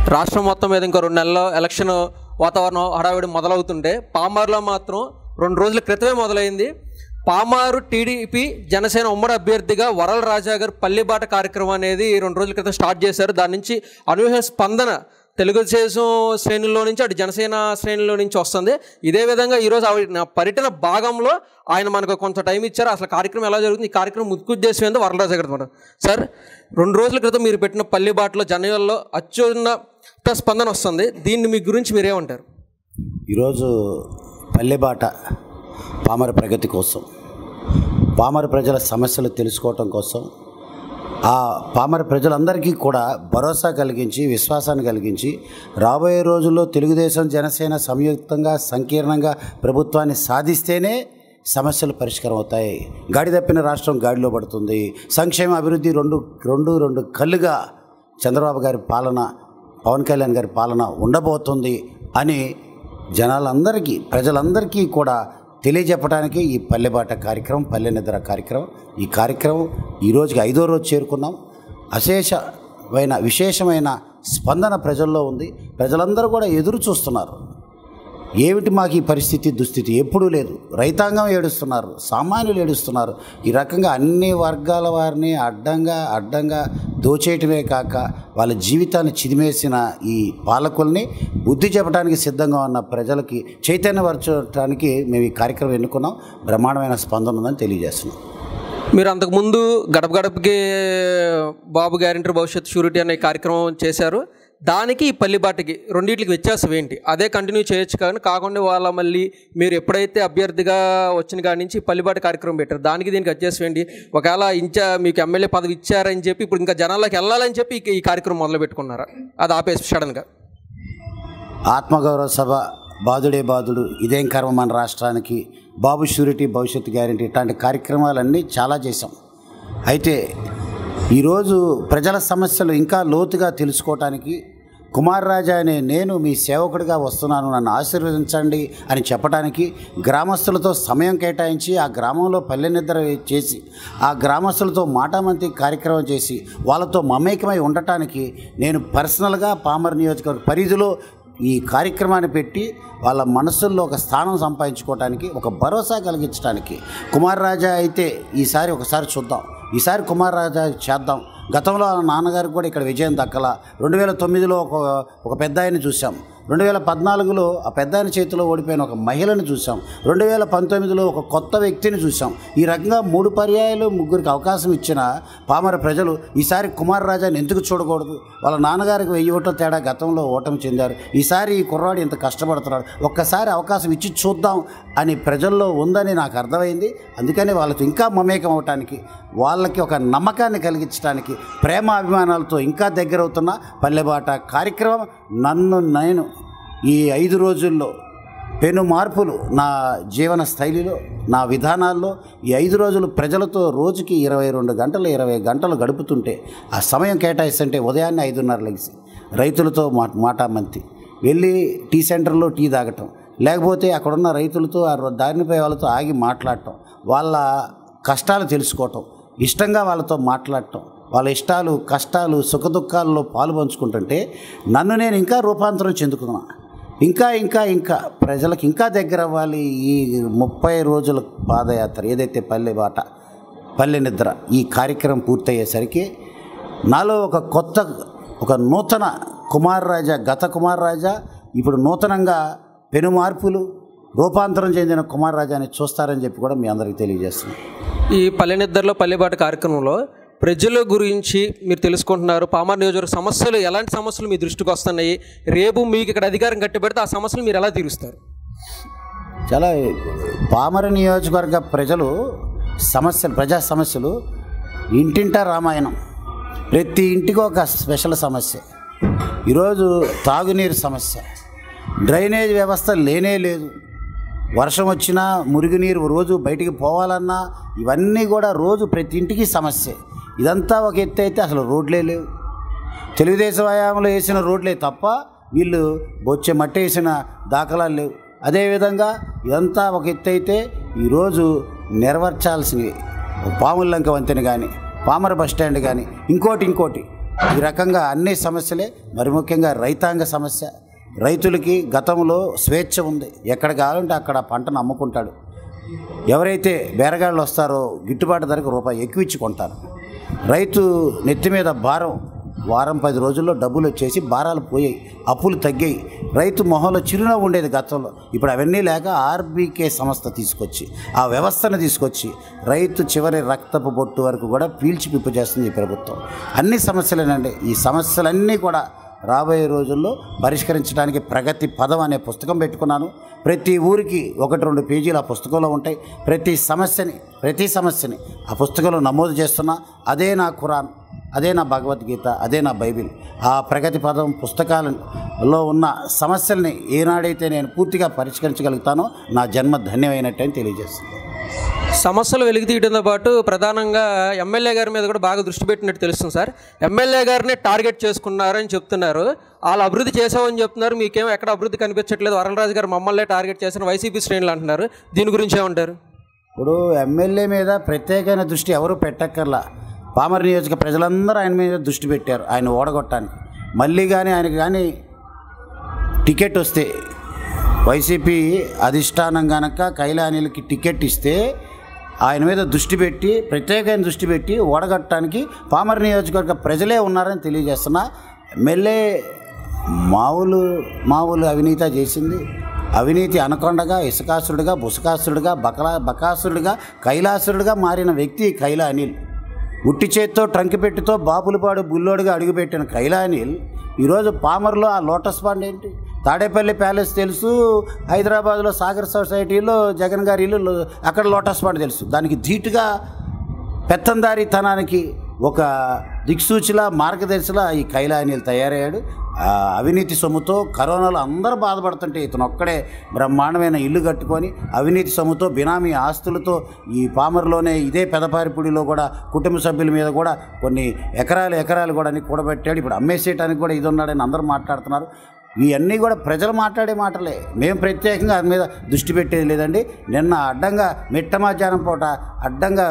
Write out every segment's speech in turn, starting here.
రాష్ట్రం మొత్తం మీద ఇంకో 2 నెలల్లో ఎలక్షన్ వాతావరణం హడావిడి మొదలవుతుంటే పామారులో మాత్రం 2 రోజుల క్రితమే మొదలైంది. పామారు టీడీపీ జనసేన ఉమ్మడి అభ్యర్థిగా వరల రాజా గారు పల్లిబాట కార్యక్రమం అనేది 2 రోజుల క్రితం స్టార్ట్ చేశారు. దాని నుంచి అనూహ్య స్పందన తెలుగుదేశం శ్రేణుల్లో నుంచి అటు జనసేన శ్రేణుల్లో నుంచి వస్తుంది. ఇదే విధంగా ఈరోజు పర్యటన భాగంలో ఆయన మనకు కొంత టైం ఇచ్చారు. అసలు కార్యక్రమం ఎలా జరుగుతుంది, ఈ కార్యక్రమం ముఖ్యోద్దేశం ఏందో వరలరాజు గారు మాట. సార్, 2 రోజుల క్రితం మీరు పెట్టిన పల్లిబాటలో జనవరిలో అత్యున్నత స్పందన వస్తుంది. దీన్ని మీ గురించి మీరేమంటారు? ఈరోజు పల్లిబాట పామర ప్రగతి కోసం, పామర ప్రజల సమస్యలు తెలుసుకోవటం కోసం, ఆ పామర ప్రజలందరికీ కూడా భరోసా కలిగించి, విశ్వాసాన్ని కలిగించి, రాబోయే రోజుల్లో తెలుగుదేశం జనసేన సంయుక్తంగా సంకీర్ణంగా ప్రభుత్వాన్ని సాధిస్తేనే సమస్యలు పరిష్కారం అవుతాయి. గాడి తప్పిన రాష్ట్రం గాడిలో పడుతుంది. సంక్షేమ అభివృద్ధి రెండు కళ్ళుగా చంద్రబాబు గారి పాలన, పవన్ కళ్యాణ్ గారి పాలన ఉండబోతుంది అని జనాలందరికీ, ప్రజలందరికీ కూడా తెలియజెప్పడానికి ఈ పల్లెబాట కార్యక్రమం, పల్లె నిద్ర కార్యక్రమం. ఈ కార్యక్రమం ఈరోజుకి 5వ రోజు చేరుకున్నాం. విశేషమైన స్పందన ప్రజల్లో ఉంది. ప్రజలందరూ కూడా ఎదురు చూస్తున్నారు. ఏమిటి మాకు ఈ పరిస్థితి, దుస్థితి ఎప్పుడూ లేదు. రైతాంగం ఏడుస్తున్నారు, సామాన్యులు ఏడుస్తున్నారు. ఈ రకంగా అన్ని వర్గాల వారిని అడ్డంగా దోచేయటమే కాక వాళ్ళ జీవితాన్ని చిదిమేసిన ఈ పాలకుల్ని బుద్ధి చెప్పడానికి సిద్ధంగా ఉన్న ప్రజలకి చైతన్యపరచడానికి మేము ఈ కార్యక్రమం ఎన్నుకున్నాం. బ్రహ్మాండమైన స్పందన ఉందని తెలియజేస్తున్నాం. మీరు అంతకుముందు గడప గడపకి బాబు గ్యారెంటీ భవిష్యత్ షూరిటీ అనే కార్యక్రమం చేశారు. దానికి ఈ పల్లిబాటకి రెండింటికి వ్యత్యాసం ఏంటి? అదే కంటిన్యూ చేయొచ్చు కానీ కాకుండా వాళ్ళ మళ్ళీ మీరు ఎప్పుడైతే అభ్యర్థిగా వచ్చిన కాడి నుంచి పల్లిబాట కార్యక్రమం పెట్టారు, దానికి దీనికి వ్యత్యాసం ఏంటి? ఒకవేళ మీకు ఎమ్మెల్యే పదవి ఇచ్చారని చెప్పి ఇప్పుడు ఇంకా జనాల్లోకి వెళ్ళాలని చెప్పి ఈ కార్యక్రమం మొదలు పెట్టుకున్నారా? అది ఆపేసి సడన్గా ఆత్మగౌరవ సభ, బాధుడే బాధుడు, ఇదేం కర్మ మన రాష్ట్రానికి, బాబు షూరిటీ భవిష్యత్తు గ్యారెంటీ, ఇట్లాంటి కార్యక్రమాలన్నీ చాలా చేశాం. అయితే ఈరోజు ప్రజల సమస్యలు ఇంకా లోతుగా తెలుసుకోవటానికి కుమార్ రాజా అనే నేను మీ సేవకుడిగా వస్తున్నాను, నన్ను ఆశీర్వదించండి అని చెప్పడానికి గ్రామస్తులతో సమయం కేటాయించి, ఆ గ్రామంలో పల్లె నిద్ర చేసి, ఆ గ్రామస్తులతో మాటామంతి కార్యక్రమం చేసి వాళ్ళతో మమేకమై ఉండటానికి నేను పర్సనల్గా పామర్ నియోజకవర్గ పరిధిలో ఈ కార్యక్రమాన్ని పెట్టి వాళ్ళ మనసుల్లో ఒక స్థానం సంపాదించుకోవడానికి, ఒక భరోసా కలిగించడానికి. కుమార్ రాజా అయితే ఈసారి ఒకసారి చూద్దాం, ఈసారి కుమార్ రాజా చేద్దాం. గతంలో నాన్నగారికి కూడా ఇక్కడ విజయం దక్కల. 2009లో ఒక పెద్ద ఆయన్ని చూసాం. 2014లో ఆ పెద్ద ఆయన చేతిలో ఓడిపోయిన ఒక మహిళను చూసాం. 2019లో ఒక కొత్త వ్యక్తిని చూసాం. ఈ రకంగా 3 పర్యాయాలు ముగ్గురికి అవకాశం ఇచ్చిన పామర ప్రజలు ఈసారి కుమార్ రాజాని ఎందుకు చూడకూడదు? వాళ్ళ నాన్నగారికి 1000 ఓట్ల తేడా గతంలో ఓటమి చెందారు. ఈసారి ఈ కుర్రాడు ఇంత కష్టపడుతున్నాడు, ఒక్కసారి అవకాశం ఇచ్చి చూద్దాం అని ప్రజల్లో ఉందని నాకు అర్థమైంది. అందుకని వాళ్ళతో ఇంకా మమేకం అవటానికి, వాళ్ళకి ఒక నమ్మకాన్ని కలిగించడానికి, ప్రేమ అభిమానాలతో ఇంకా దగ్గరవుతున్న పల్లెబాట కార్యక్రమం నేను ఈ 5 రోజుల్లో పెను మార్పులు నా జీవన శైలిలో, నా విధానాల్లో ఈ 5 రోజులు ప్రజలతో రోజుకి 22 గంటలు 20 గంటలు గడుపుతుంటే, ఆ సమయం కేటాయిస్తుంటే ఉదయాన్నే 5:30 లెగిసి రైతులతో మాటామంతి వెళ్ళి టీ సెంటర్లో టీ తాగటం, లేకపోతే అక్కడున్న రైతులతో దారినిపై వాళ్ళతో ఆగి మాట్లాడటం, వాళ్ళ కష్టాలు తెలుసుకోవటం, ఇష్టంగా వాళ్ళతో మాట్లాడటం, వాళ్ళ ఇష్టాలు కష్టాలు సుఖదుఖాల్లో పాలు పంచుకుంటుంటే నన్ను నేను ఇంకా రూపాంతరం చెందుకున్నా. ఇంకా ప్రజలకు ఇంకా దగ్గర అవ్వాలి. ఈ 30 రోజుల పాదయాత్ర ఏదైతే పల్లెబాట, పల్లె నిద్ర ఈ కార్యక్రమం పూర్తయ్యేసరికి నాలో ఒక నూతన కుమార్ రాజా, గత కుమార్ రాజా ఇప్పుడు నూతనంగా పెను మార్పులు, రూపాంతరం చెందిన కుమార్ రాజాని చూస్తారని చెప్పి కూడా మీ అందరికీ తెలియజేస్తున్నాను. ఈ పల్లె నిద్రలో పల్లెబాట కార్యక్రమంలో ప్రజల గురించి మీరు తెలుసుకుంటున్నారు. పామర్ నియోజకవర్గ సమస్యలు, ఎలాంటి సమస్యలు మీ దృష్టికి వస్తున్నాయి? రేపు మీకు ఇక్కడ అధికారం కట్టిపెడితే ఆ సమస్యలు మీరు ఎలా తీరుస్తారు? చాలా పామర్ నియోజకవర్గ ప్రజలు ప్రజా సమస్యలు ఇంటింటా రామాయణం. ప్రతి ఇంటికి ఒక స్పెషల్ సమస్య. ఈరోజు తాగునీరు సమస్య, డ్రైనేజ్ వ్యవస్థ లేనే లేదు. వర్షం వచ్చినా మురుగునీరు రోజు బయటికి పోవాలన్నా ఇవన్నీ కూడా రోజు ప్రతి ఇంటికి సమస్య. ఇదంతా ఒక ఎత్తు అయితే అసలు రోడ్లే లేవు. తెలుగుదేశం హయాంలో వేసిన రోడ్లే తప్ప వీళ్ళు బొచ్చే మట్టి వేసిన దాఖలాలు లేవు. అదేవిధంగా ఇదంతా ఒక ఎత్తు అయితే ఈరోజు నెరవేర్చాల్సినవి పాముల్లంక వంతెన కానీ, పామర బస్ స్టాండ్ కానీ, ఇంకోటి ఈ రకంగా అన్ని సమస్యలే, మరి ముఖ్యంగా రైతాంగ సమస్య. రైతులకి గతంలో స్వేచ్ఛ ఉంది, ఎక్కడ కావాలంటే అక్కడ పంటను అమ్ముకుంటాడు. ఎవరైతే బేరగాళ్ళు వస్తారో గిట్టుబాటు ధరకు రూపాయి ఎక్కువ ఇచ్చి కొంటారు. రైతు నెత్తి మీద భారం, వారం 10 రోజుల్లో డబ్బులు వచ్చేసి భారాలు పోయాయి, అప్పులు తగ్గాయి, రైతు మొహంలో చిరునవ్వు ఉండేది గతంలో. ఇప్పుడు అవన్నీ లేక ఆర్బీకే సంస్థ తీసుకొచ్చి, ఆ వ్యవస్థను తీసుకొచ్చి రైతు చివరి రక్తపు బొట్టు వరకు కూడా పీల్చి పిప్పు చేస్తుంది ఈ ప్రభుత్వం. అన్ని సమస్యలేనండి. ఈ సమస్యలన్నీ కూడా రాబోయే రోజుల్లో పరిష్కరించడానికి ప్రగతి పదం అనే పుస్తకం పెట్టుకున్నాను. ప్రతి ఊరికి 1-2 పేజీలు ఆ పుస్తకంలో ఉంటాయి. ప్రతి సమస్యని ఆ పుస్తకంలో నమోదు చేస్తున్నా. అదే నా ఖురాన్, అదే నా భగవద్గీత, అదే నా బైబిల్. ఆ ప్రగతి పదం పుస్తకాలలో ఉన్న సమస్యల్ని ఏనాడైతే నేను పూర్తిగా పరిష్కరించగలుగుతానో నా జన్మ ధన్యమైనట్టు అని తెలియజేస్తుంది. సమస్యలు వెలికితీయడంతో పాటు ప్రధానంగా ఎమ్మెల్యే గారి మీద కూడా బాగా దృష్టి పెట్టినట్టు తెలుస్తుంది సార్. ఎమ్మెల్యే గారిని టార్గెట్ చేసుకున్నారని చెప్తున్నారు. వాళ్ళు అభివృద్ధి చేసామని చెప్తున్నారు, మీకేమో ఎక్కడ అభివృద్ధి కనిపించట్లేదు, వరలరాజు గారు మమ్మల్ని టార్గెట్ చేసిన వైసీపీ శ్రేణులు అంటున్నారు. దీని గురించి ఏమంటారు? ఇప్పుడు ఎమ్మెల్యే మీద ప్రత్యేకమైన దృష్టి ఎవరు పెట్టక్కర్లా. పామర్ నియోజక ప్రజలందరూ ఆయన మీద దృష్టి పెట్టారు, ఆయన ఓడగొట్టడానికి. మళ్ళీ కానీ ఆయనకి కానీ టికెట్ వస్తే, వైసీపీ అధిష్టానం కనుక కైలా అనిల్కి టికెట్ ఇస్తే ఆయన మీద దృష్టి పెట్టి, ప్రత్యేకమైన దృష్టి పెట్టి ఓడగొట్టడానికి పామర్ నియోజకవర్గ ప్రజలే ఉన్నారని తెలియజేస్తున్నా. ఎమ్మెల్యే మామూలు అవినీతి చేసింది. అవినీతి అనకొండగా, ఇసుకాసురుడిగా, బుసకాసురుడిగా, బకాసురుడిగా, కైలాసురుడిగా మారిన వ్యక్తి కైలా అనిల్. ఉట్టి చేత్తో ట్రంకిపెట్టితో బాపులపాడు బుల్లోడుగా అడుగుపెట్టిన కైలా అనిల్ ఈరోజు పామర్లో ఆ లోటస్ పాండ్ ఏంటి, తాడేపల్లి ప్యాలెస్ తెలుసు, హైదరాబాద్లో సాగర్ సొసైటీలో జగన్ గారి ఇల్లు, అక్కడ లోటస్ పాండ్ తెలుసు. దానికి ధీటుగా పెత్తందారితనానికి ఒక దిక్సూచిలా, మార్గదర్శిలా ఈ కైలా అనిల్ తయారయ్యాడు. అవినీతి సొమ్ముతో కరోనాలో అందరూ బాధపడుతుంటే ఇతను ఒక్కడే బ్రహ్మాండమైన ఇల్లు కట్టుకొని అవినీతి సొమ్ముతో, బినామీ ఆస్తులతో ఈ పామర్లోనే ఇదే పెదపారిపూడిలో కూడా కుటుంబ సభ్యుల మీద కూడా కొన్ని ఎకరాలు కూడా అన్ని కూడబెట్టాడు. ఇప్పుడు అమ్మేసేయడానికి కూడా ఇది ఉన్నాడని అందరూ మాట్లాడుతున్నారు. ఇవన్నీ కూడా ప్రజలు మాట్లాడే మాటలే, మేము ప్రత్యేకంగా దాని మీద దృష్టి పెట్టేది లేదండి. నిన్న అడ్డంగా మిట్ట మధ్యాహ్నం పూట అడ్డంగా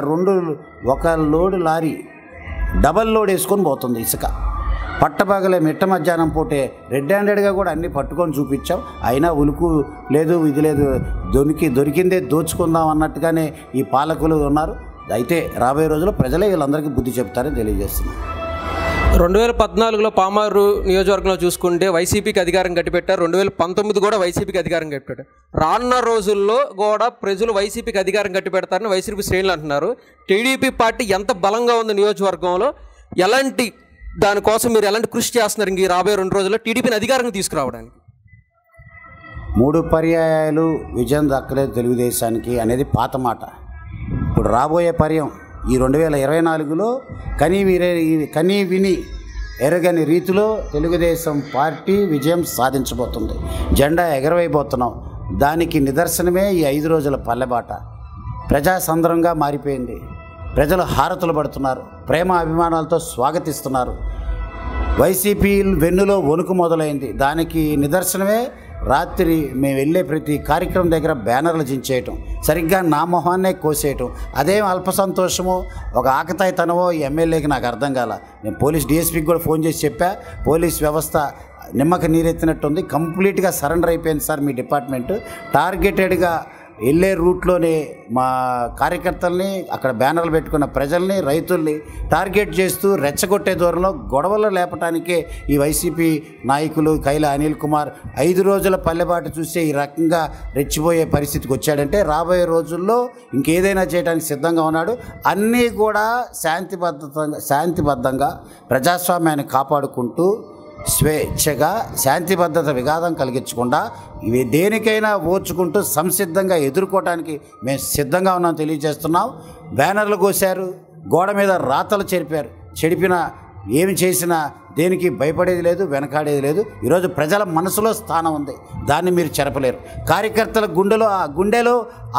ఒక లోడు లారీ డబల్ లోడ్ వేసుకొని పోతుంది ఇసుక. పట్టపగలే మిట్ట మధ్యాహ్నం పూటే రెడ్ హ్యాండెడ్గా కూడా అన్నీ పట్టుకొని చూపించాం. అయినా ఉలుకు లేదు, ఇది లేదు, దొరికిందే దోచుకుందాం అన్నట్టుగానే ఈ పాలకులు ఉన్నారు. అయితే రాబోయే రోజుల్లో ప్రజలే వీళ్ళందరికీ బుద్ధి చెప్తారని తెలియజేస్తున్నారు. 2014లో పామారు నియోజకవర్గంలో చూసుకుంటే వైసీపీకి అధికారం కట్టిపెట్టారు. 2019 కూడా వైసీపీకి అధికారం కట్టిపెట్టారు. రానున్న రోజుల్లో కూడా ప్రజలు వైసీపీకి అధికారం కట్టిపెడతారని వైసీపీ శ్రేణులు అంటున్నారు. టీడీపీ పార్టీ ఎంత బలంగా ఉంది నియోజకవర్గంలో, ఎలాంటి దానికోసం మీరు ఎలాంటి కృషి చేస్తున్నారు ఇంక రాబోయే 2 రోజుల్లో టీడీపీని అధికారం తీసుకురావడానికి? 3 పర్యాయాలు విజయం దక్కలేదు తెలుగుదేశానికి అనేది పాత మాట. ఇప్పుడు రాబోయే పర్యం ఈ 2024లో కనీ విని ఎరగని రీతిలో తెలుగుదేశం పార్టీ విజయం సాధించబోతుంది. జెండా ఎగరవేయబోతున్నాం. దానికి నిదర్శనమే ఈ 5 రోజుల పల్లెబాట. ప్రజాసంద్రంగా మారిపోయింది. ప్రజలు హారతులు పడుతున్నారు, ప్రేమ అభిమానాలతో స్వాగతిస్తున్నారు. వైసీపీ వెన్నులో వణుకు మొదలైంది. దానికి నిదర్శనమే రాత్రి మేము వెళ్ళే ప్రతి కార్యక్రమం దగ్గర బ్యానర్లు చించేయటం, సరిగ్గా నా మొహాన్నే కోసేయటం. అదేం అల్ప సంతోషమో, ఒక ఆకతాయితనమో ఈ ఎమ్మెల్యేకి నాకు అర్థం కాల. నేను పోలీస్ డిఎస్పీకి కూడా ఫోన్ చేసి చెప్పా, పోలీస్ వ్యవస్థ నిమ్మక నీరెత్తినట్టుంది, కంప్లీట్గా సరెండర్ అయిపోయింది సార్ మీ డిపార్ట్మెంట్. టార్గెటెడ్గా వెళ్ళే రూట్లోనే మా కార్యకర్తల్ని, అక్కడ బ్యానర్లు పెట్టుకున్న ప్రజల్ని, రైతుల్ని టార్గెట్ చేస్తూ రెచ్చగొట్టే దూరంలో గొడవలు లేపటానికే ఈ వైసీపీ నాయకులు కైలా అనిల్ కుమార్ 5 రోజుల పల్లెబాటు చూసే ఈ రకంగా రెచ్చిపోయే పరిస్థితికి వచ్చాడంటే రాబోయే రోజుల్లో ఇంకేదైనా చేయడానికి సిద్ధంగా ఉన్నాడు. అన్నీ కూడా శాంతిబద్ధంగా ప్రజాస్వామ్యాన్ని కాపాడుకుంటూ స్వేచ్ఛగా శాంతి భద్రత విఘాతం కలిగించకుండా ఇవి దేనికైనా ఓర్చుకుంటూ సంసిద్ధంగా ఎదుర్కోవడానికి మేము సిద్ధంగా ఉన్నాం తెలియజేస్తున్నాం. బ్యానర్లు కోసారు, గోడ మీద రాతలు చెడిపిన ఏమి చేసినా దేనికి భయపడేది లేదు, వెనకాడేది లేదు. ఈరోజు ప్రజల మనసులో స్థానం ఉంది, దాన్ని మీరు చెరపలేరు. కార్యకర్తల గుండెలో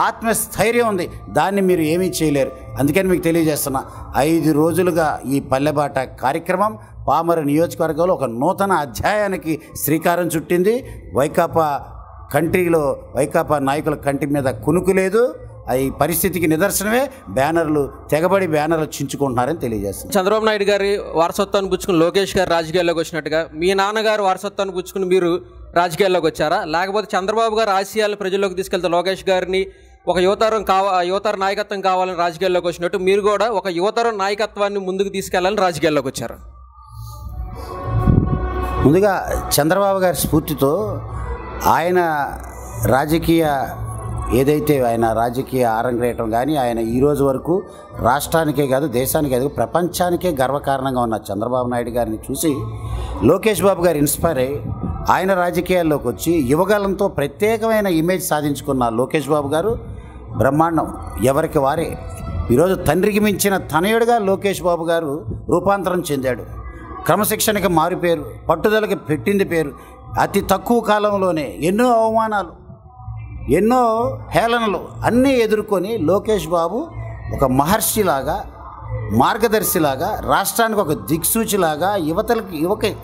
ఆత్మస్థైర్యం ఉంది, దాన్ని మీరు ఏమీ చేయలేరు. అందుకని మీకు తెలియజేస్తున్నా, 5 రోజులుగా ఈ పల్లెబాట కార్యక్రమం పామరు నియోజకవర్గంలో ఒక నూతన అధ్యాయానికి శ్రీకారం చుట్టింది. వైకాపా నాయకుల కంటి మీద కునుకు లేదు. ఈ పరిస్థితికి నిదర్శనమే బ్యానర్లు తెగబడి బ్యానర్లు చించుకుంటున్నారని తెలియజేస్తుంది. చంద్రబాబు నాయుడు గారి వారసత్వాన్ని పుచ్చుకుని లోకేష్ గారు రాజకీయాల్లోకి వచ్చినట్టుగా మీ నాన్నగారు వారసత్వాన్ని పుచ్చుకుని మీరు రాజకీయాల్లోకి వచ్చారా? లేకపోతే చంద్రబాబు గారు ఆశయాలను ప్రజల్లోకి తీసుకెళ్తే లోకేష్ గారిని ఒక యువతర నాయకత్వం కావాలని రాజకీయాల్లోకి వచ్చినట్టు మీరు కూడా ఒక యువతరం నాయకత్వాన్ని ముందుకు తీసుకెళ్లాలని రాజకీయాల్లోకి వచ్చారు? ముందుగా చంద్రబాబు గారి స్ఫూర్తితో ఆయన రాజకీయ ఆరంగేయటం కానీ ఆయన ఈరోజు వరకు రాష్ట్రానికే కాదు దేశానికే కాదు ప్రపంచానికే గర్వకారణంగా ఉన్న చంద్రబాబు నాయుడు గారిని చూసి లోకేష్ బాబు గారు ఇన్స్పైర్ అయ్యి ఆయన రాజకీయాల్లోకి వచ్చి యువగలంతో ప్రత్యేకమైన ఇమేజ్ సాధించుకున్న లోకేష్ బాబు గారు బ్రహ్మాండం. ఎవరికి వారే ఈరోజు తండ్రికి మించిన తనయుడిగా లోకేష్ బాబు గారు రూపాంతరం చెందాడు. క్రమశిక్షణకి మారిపోయారు, పట్టుదలకి పెట్టింది పేరు. అతి తక్కువ కాలంలోనే ఎన్నో అవమానాలు, ఎన్నో హేళనలు అన్నీ ఎదుర్కొని లోకేష్ బాబు ఒక మహర్షిలాగా, మార్గదర్శిలాగా, రాష్ట్రానికి ఒక దిక్సూచిలాగా,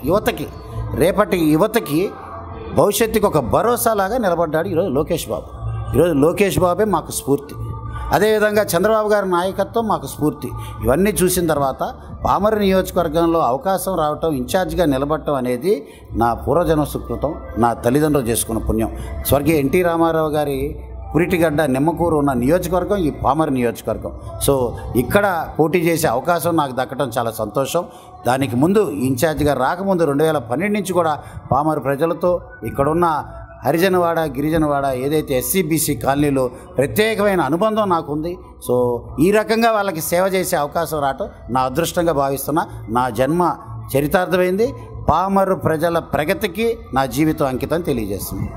యువతకి రేపటి యువతకి భవిష్యత్తుకి ఒక భరోసాలాగా నిలబడ్డాడు ఈరోజు లోకేష్ బాబు. ఈరోజు లోకేష్ బాబే మాకు స్ఫూర్తి. అదేవిధంగా చంద్రబాబు గారి నాయకత్వం మాకు స్ఫూర్తి. ఇవన్నీ చూసిన తర్వాత పామరు నియోజకవర్గంలో అవకాశం రావటం, ఇన్ఛార్జిగా నిలబడటం అనేది నా పూర్వజన్మ సుకృతం, నా తల్లిదండ్రులు చేసుకున్న పుణ్యం. స్వర్గీయ ఎన్టీ రామారావు గారి పురిటిగడ్డ నిమ్మకూరు ఉన్న నియోజకవర్గం ఈ పామరు నియోజకవర్గం. సో ఇక్కడ పోటీ చేసే అవకాశం నాకు దక్కడం చాలా సంతోషం. దానికి ముందు ఇన్ఛార్జిగా రాకముందు 2012 నుంచి కూడా పామరు ప్రజలతో ఇక్కడున్న హరిజనవాడ, గిరిజనవాడ ఏదైతే ఎస్సీ/బీసీ కాలనీలో ప్రత్యేకమైన అనుబంధం నాకుంది. సో ఈ రకంగా వాళ్ళకి సేవ చేసే అవకాశం రావటం నా అదృష్టంగా భావిస్తున్నా. నా జన్మ చరితార్థమైంది. పామరు ప్రజల ప్రగతికి నా జీవితం అంకితం తెలియజేస్తుంది.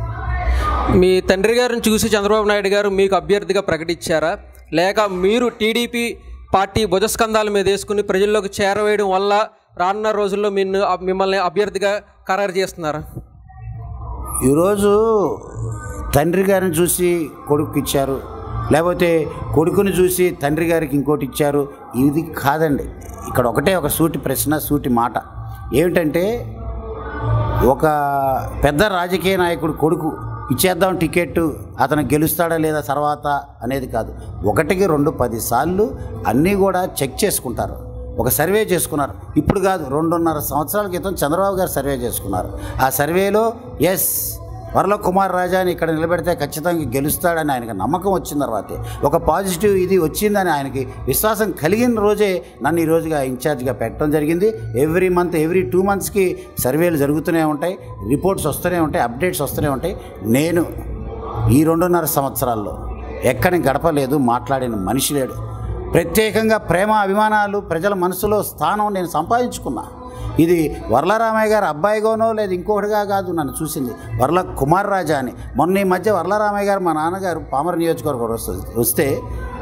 మీ తండ్రి గారిని చూసి చంద్రబాబు నాయుడు గారు మీకు అభ్యర్థిగా ప్రకటించారా, లేక మీరు టీడీపీ పార్టీ భుజస్కంధాల మీద వేసుకుని ప్రజల్లోకి చేరవేయడం వల్ల రానున్న రోజుల్లో మిమ్మల్ని అభ్యర్థిగా ఖరారు చేస్తున్నారా? ఈరోజు తండ్రి గారిని చూసి కొడుకు ఇచ్చారు, లేకపోతే కొడుకుని చూసి తండ్రి గారికి ఇంకోటి ఇచ్చారు, ఇది కాదండి. ఇక్కడ ఒక సూటి ప్రశ్న, సూటి మాట ఏమిటంటే, ఒక పెద్ద రాజకీయ నాయకుడు కొడుకు ఇచ్చేద్దాం టికెట్, అతను గెలుస్తాడా లేదా తర్వాత అనేది కాదు. 1కి 2 10 సార్లు అన్నీ కూడా చెక్ చేసుకుంటారు. ఒక సర్వే చేసుకున్నారు. ఇప్పుడు కాదు, 2.5 సంవత్సరాల క్రితం చంద్రబాబు గారు సర్వే చేసుకున్నారు. ఆ సర్వేలో వరల కుమార్ రాజాని ఇక్కడ నిలబెడితే ఖచ్చితంగా గెలుస్తాడని ఆయనకు నమ్మకం వచ్చిన తర్వాతే, ఒక పాజిటివ్ ఇది వచ్చిందని ఆయనకి విశ్వాసం కలిగిన రోజే నన్ను ఈరోజుగా ఇన్ఛార్జ్గా పెట్టడం జరిగింది. ఎవ్రీ మంత్, ఎవ్రీ 2 మంత్స్కి సర్వేలు జరుగుతూనే ఉంటాయి, రిపోర్ట్స్ వస్తూనే ఉంటాయి, అప్డేట్స్ వస్తూనే ఉంటాయి. నేను ఈ 2.5 సంవత్సరాల్లో ఎక్కడిని గడపలేదు, మాట్లాడిన మనిషి లేడు. ప్రత్యేకంగా ప్రేమ అభిమానాలు, ప్రజల మనసులో స్థానం నేను సంపాదించుకున్నా. ఇది వర్లరామయ్య గారు అబ్బాయిగానో లేదు ఇంకొకటిగా కాదు నన్ను చూసింది, వర్ల కుమార్ రాజా అని. మొన్న ఈ మధ్య వర్లరామయ్య గారు మా నాన్నగారు పామరు నియోజకవర్గం వస్తే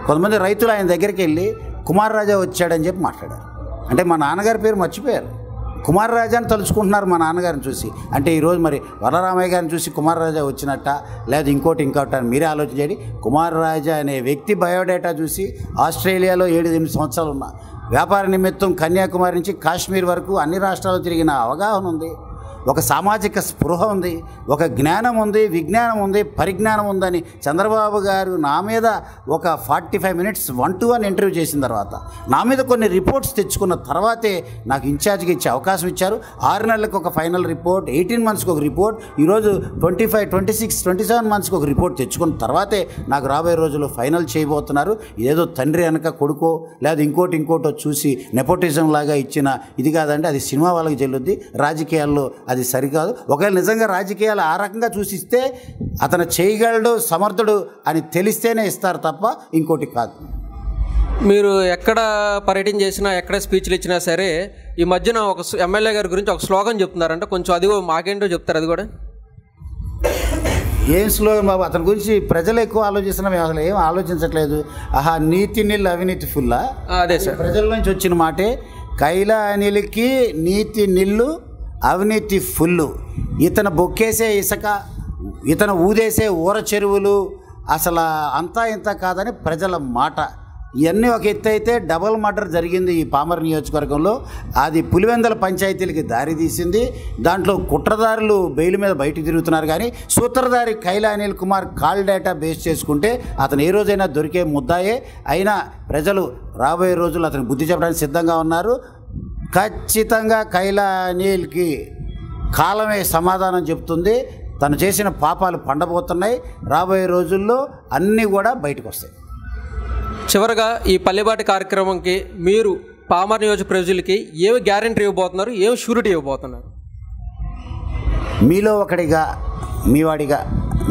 కొంతమంది రైతులు ఆయన దగ్గరికి వెళ్ళి కుమార్ రాజా వచ్చాడని చెప్పి మాట్లాడారు. అంటే మా నాన్నగారి పేరు మర్చిపోయారు, కుమార్ రాజాని తలుచుకుంటున్నారు మా నాన్నగారిని చూసి. అంటే ఈరోజు మరి వరరామయ్య గారిని చూసి కుమార్ రాజా వచ్చినట్ట, లేదా ఇంకోటి అని మీరే ఆలోచించండి. కుమార్ రాజా అనే వ్యక్తి బయోడేటా చూసి ఆస్ట్రేలియాలో 7-8 సంవత్సరాలు ఉన్నా, వ్యాపార నిమిత్తం కన్యాకుమారి నుంచి కాశ్మీర్ వరకు అన్ని రాష్ట్రాలు తిరిగిన అవగాహన ఉంది, ఒక సామాజిక స్పృహ ఉంది, ఒక జ్ఞానం ఉంది, విజ్ఞానం ఉంది, పరిజ్ఞానం ఉందని చంద్రబాబు గారు నా మీద ఒక 45 minutes 1-to-1 ఇంటర్వ్యూ చేసిన తర్వాత, నా మీద కొన్ని రిపోర్ట్స్ తెచ్చుకున్న తర్వాతే నాకు ఇన్ఛార్జ్గా ఇచ్చే అవకాశం ఇచ్చారు. 6 నెలలకు ఒక ఫైనల్ రిపోర్ట్, 18 monthsకి ఒక రిపోర్ట్, ఈరోజు 25, 26, 27 monthsకి ఒక రిపోర్ట్ తెచ్చుకున్న తర్వాతే నాకు రాబోయే రోజుల్లో ఫైనల్ చేయబోతున్నారు. ఏదో తండ్రి వెనక కొడుకో లేదా ఇంకోటో చూసి నెపోటిజం లాగా ఇచ్చిన ఇది కాదండి. అది సినిమా వాళ్ళకి చెల్లుద్ది, రాజకీయాల్లో అది సరికాదు. ఒకవేళ నిజంగా రాజకీయాలు ఆ రకంగా చూసిస్తే అతను చేయగలడు, సమర్థుడు అని తెలిస్తేనే ఇస్తారు తప్ప ఇంకోటి కాదు. మీరు ఎక్కడ పర్యటన చేసినా, ఎక్కడ స్పీచ్లు ఇచ్చినా సరే ఈ మధ్యన ఒక ఎమ్మెల్యే గారి గురించి ఒక స్లోగన్ చెప్తున్నారంటే కొంచెం అది మాకేంటో చెప్తారు. అది కూడా ఏం స్లోగన్ బాబు? అతని గురించి ప్రజలు ఎక్కువ ఆలోచిస్తున్నాం, మేము అసలు ఏం ఆలోచించట్లేదు. ఆహా, నీతి నిల్ అవినీతి ఫుల్లా? అదే సార్, ప్రజల నుంచి వచ్చిన మాటే. కైలా అనిల్కి నీతి నిల్లు అవినీతి ఫుల్లు. ఇతను బొక్కేసే ఇసుక, ఇతను ఊదేసే ఊర చెరువులు అసలు అంతా ఇంత కాదని ప్రజల మాట. ఇవన్నీ ఒక ఎత్తు అయితే డబుల్ మర్డర్ జరిగింది ఈ పామర్ నియోజకవర్గంలో. అది పులివెందల పంచాయతీలకి దారి తీసింది. దాంట్లో కుట్రదారులు బెయిల్ మీద బయట తిరుగుతున్నారు, కానీ సూత్రధారి Kaila Anil Kumar call data base చేసుకుంటే అతను ఏ రోజైనా దొరికే ముద్దాయే. అయినా ప్రజలు రాబోయే రోజుల్లో అతనికి బుద్ధి చెప్పడానికి సిద్ధంగా ఉన్నారు. ఖచ్చితంగా కైలా అనిల్కి కాలమే సమాధానం చెప్తుంది. తను చేసిన పాపాలు పండబోతున్నాయి. రాబోయే రోజుల్లో అన్నీ కూడా బయటకు వస్తాయి. చివరగా ఈ పల్లెబాట కార్యక్రమంకి మీరు పామర్ నియోజక ప్రజలకి ఏమి గ్యారెంటీ ఇవ్వబోతున్నారు, ఏమి షూరిటీ ఇవ్వబోతున్నారు? మీలో ఒకడిగా, మీ వాడిగా,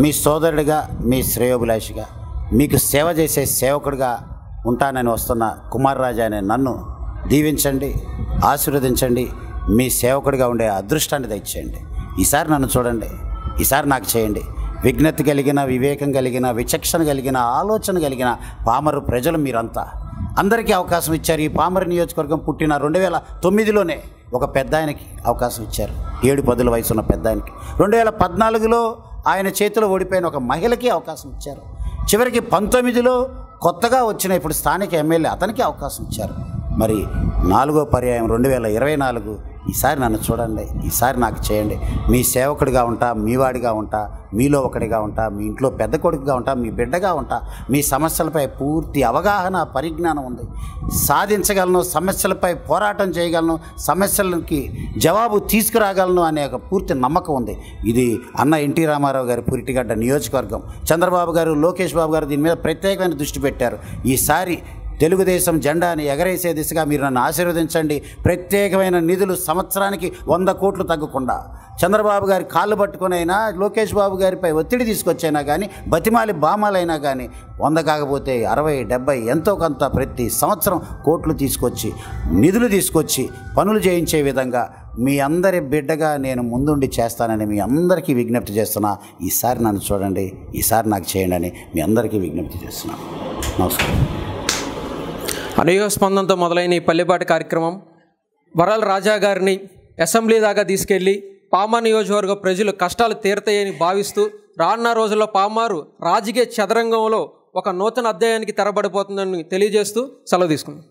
మీ సోదరుడిగా, మీ శ్రేయోభిలాషిగా, మీకు సేవ చేసే సేవకుడిగా ఉంటానని వస్తున్న కుమార్ రాజా అనే నన్ను దీవించండి, ఆశీర్వదించండి. మీ సేవకుడిగా ఉండే అదృష్టాన్ని దయచేయండి. ఈసారి నన్ను చూడండి, ఈసారి నాకు చేయండి. విజ్ఞత కలిగిన, వివేకం కలిగిన, విచక్షణ కలిగిన, ఆలోచన కలిగిన పామరు ప్రజలు మీరంతా. అందరికీ అవకాశం ఇచ్చారు. ఈ పామరు నియోజకవర్గం పుట్టిన 2009లోనే ఒక పెద్ద ఆయనకి అవకాశం ఇచ్చారు. 7-10 వయసు ఉన్న పెద్ద ఆయనకి. 2014లో ఆయన చేతిలో ఓడిపోయిన ఒక మహిళకి అవకాశం ఇచ్చారు. చివరికి 19లో కొత్తగా వచ్చిన ఇప్పుడు స్థానిక ఎమ్మెల్యే అతనికి అవకాశం ఇచ్చారు. మరి 4వ పర్యాయం 2024 ఈసారి నన్ను చూడండి, ఈసారి నాకు చేయండి. మీ సేవకుడిగా ఉంటా, మీ వాడిగా ఉంటా, మీలో ఒకడిగా ఉంటా, మీ ఇంట్లో పెద్ద కొడుకుగా ఉంటా, మీ బిడ్డగా ఉంటా. మీ సమస్యలపై పూర్తి అవగాహన, పరిజ్ఞానం ఉంది. సాధించగలను, సమస్యలపై పోరాటం చేయగలను, సమస్యలకి జవాబు తీసుకురాగలను అనే ఒక పూర్తి నమ్మకం ఉంది. ఇది అన్న ఎన్టీ రామారావు గారి పురిటిగడ్డ నియోజకవర్గం. చంద్రబాబు గారు, లోకేష్ బాబు గారు దీని మీద ప్రత్యేకమైన దృష్టి పెట్టారు. ఈసారి తెలుగుదేశం జెండాని ఎగరేసే దిశగా మీరు నన్ను ఆశీర్వదించండి. ప్రత్యేకమైన నిధులు సంవత్సరానికి 100 కోట్లు తగ్గకుండా చంద్రబాబు గారి కాళ్ళు పట్టుకునైనా, లోకేష్ బాబు గారిపై ఒత్తిడి తీసుకొచ్చైనా కానీ, బతిమాలి బామాలైనా కానీ 100 కాకపోతే 60, 70 ఎంతో కొంత ప్రతి సంవత్సరం కోట్లు తీసుకొచ్చి, నిధులు తీసుకొచ్చి పనులు చేయించే విధంగా మీ అందరి బిడ్డగా నేను ముందుండి చేస్తానని మీ అందరికీ విజ్ఞప్తి చేస్తున్నా. ఈసారి నన్ను చూడండి, ఈసారి నాకు చేయండి అని మీ అందరికీ విజ్ఞప్తి చేస్తున్నాను. నమస్కారం. అనూహ్య స్పందనతో మొదలైన ఈ పల్లెబాట కార్యక్రమం వరల్ రాజా గారిని అసెంబ్లీ దాకా తీసుకెళ్లి పామర్ నియోజకవర్గ ప్రజలు కష్టాలు తీరతాయని భావిస్తూ రానున్న రోజుల్లో పామారు రాజకీయ చదరంగంలో ఒక నూతన అధ్యాయానికి తెరబడిపోతుందని తెలియజేస్తూ సెలవు తీసుకున్నాం.